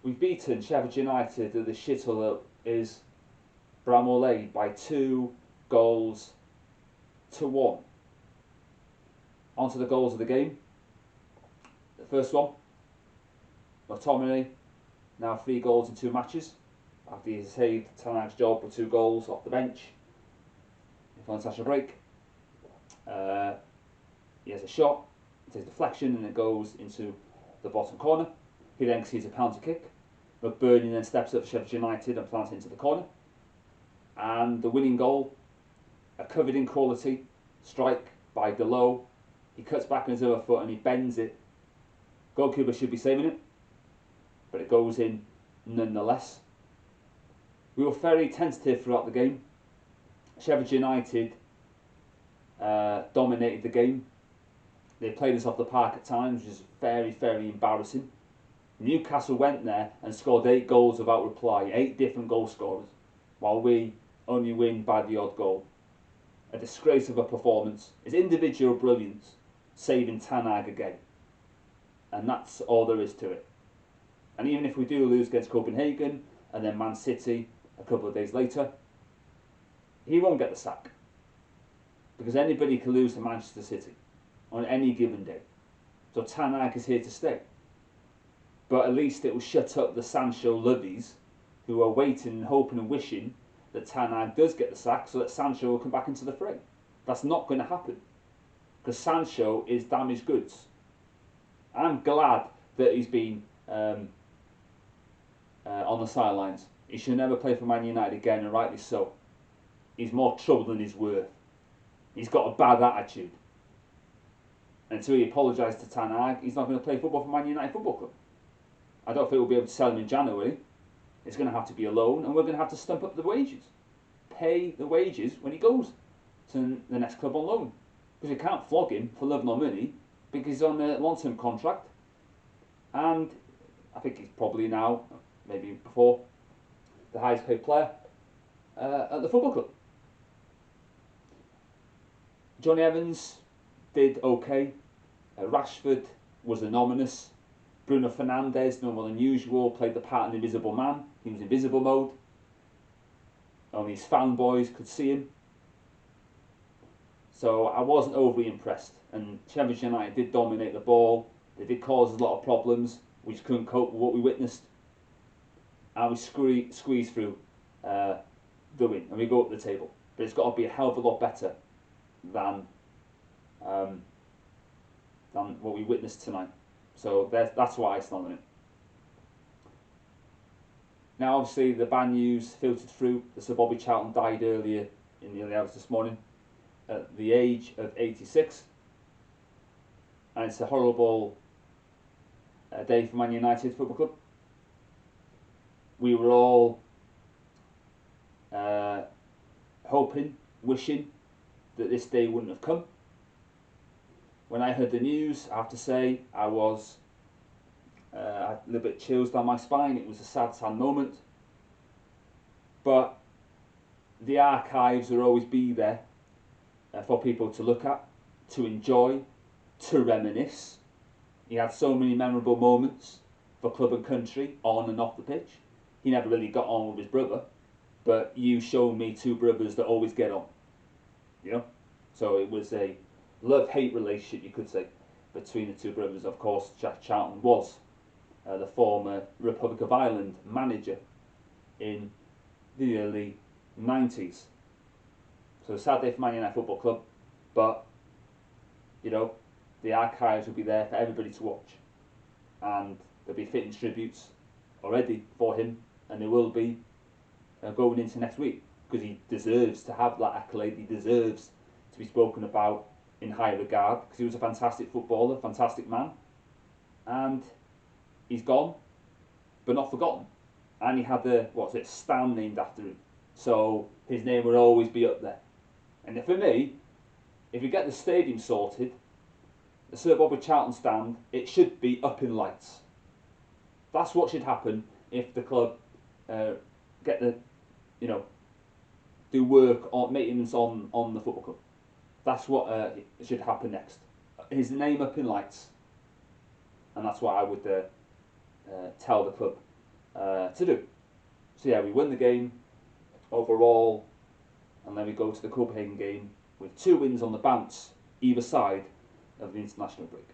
We've beaten Sheffield United at the shithole that is Bramall Lane by 2 goals to 1. On to the goals of the game. The first one, McTominay, now 3 goals in 2 matches, after he saved Ten Hag's job with 2 goals off the bench for international break. He has a shot, it takes deflection and it goes into the bottom corner. He then concedes a penalty kick. McBurney then steps up for Sheffield United and plants it into the corner. And the winning goal, a covered in quality strike by Delo. He cuts back on his other foot and he bends it. Goalkeeper should be saving it, but it goes in nonetheless. We were very tentative throughout the game. Sheffield United dominated the game. They played us off the park at times, which is very, very embarrassing. Newcastle went there and scored 8 goals without reply, 8 different goal scorers, while we only win by the odd goal. A disgrace of a performance. It's individual brilliance saving Ten Hag again. And that's all there is to it. And even if we do lose against Copenhagen and then Man City a couple of days later, he won't get the sack. Because anybody can lose to Manchester City on any given day. So Ten Hag is here to stay. But at least it will shut up the Sancho lovies who are waiting and hoping and wishing that Ten Hag does get the sack so that Sancho will come back into the fray. That's not going to happen. Because Sancho is damaged goods. I'm glad that he's been on the sidelines. He should never play for Man United again, and rightly so. He's more trouble than he's worth. He's got a bad attitude. Until he apologises to Ten Hag, he's not going to play football for Man United Football Club. I don't think we'll be able to sell him in January. It's going to have to be a loan, and we're going to have to stump up the wages. Pay the wages when he goes to the next club on loan. Because you can't flog him for love nor money, because he's on a long-term contract, and I think he's probably now, maybe before, the highest paid player at the football club. Johnny Evans did okay. Rashford was anonymous. Bruno Fernandes, no more than usual, played the part of the invisible man. He was invisible mode. Only his fanboys could see him. So I wasn't overly impressed. And Sheffield United did dominate the ball. They did cause a lot of problems. We just couldn't cope with what we witnessed. And we squeezed through the win. And we go up the table. But it's got to be a hell of a lot better than what we witnessed tonight. So that's why I stand on it. Now obviously the bad news filtered through that Sir Bobby Charlton died earlier in the early hours this morning at the age of 86. And it's a horrible day for Man United Football Club. We were all hoping, wishing that this day wouldn't have come. When I heard the news, I have to say, I was a little bit chills down my spine. It was a sad, sad moment. But the archives will always be there for people to look at, to enjoy, to reminisce. He had so many memorable moments for club and country, on and off the pitch. He never really got on with his brother, but you showed me 2 brothers that always get on. You know? So it was a love-hate relationship, you could say, between the 2 brothers. Of course, Jack Charlton was the former Republic of Ireland manager in the early 90s. So a sad day for Man United Football Club, but, you know, the archives will be there for everybody to watch. And there'll be fitting tributes already for him, and there will be going into next week, because he deserves to have that accolade. He deserves to be spoken about in high regard, because he was a fantastic footballer, fantastic man, and he's gone, but not forgotten. And he had the, stand named after him, so his name will always be up there. And for me, if we get the stadium sorted, the Sir Bobby Charlton stand, it should be up in lights. That's what should happen if the club get the, do work on maintenance on the football club. That's what should happen next. His name up in lights, and that's what I would tell the club to do. So yeah, we win the game overall, and then we go to the Copenhagen game with 2 wins on the bounce either side of the international break.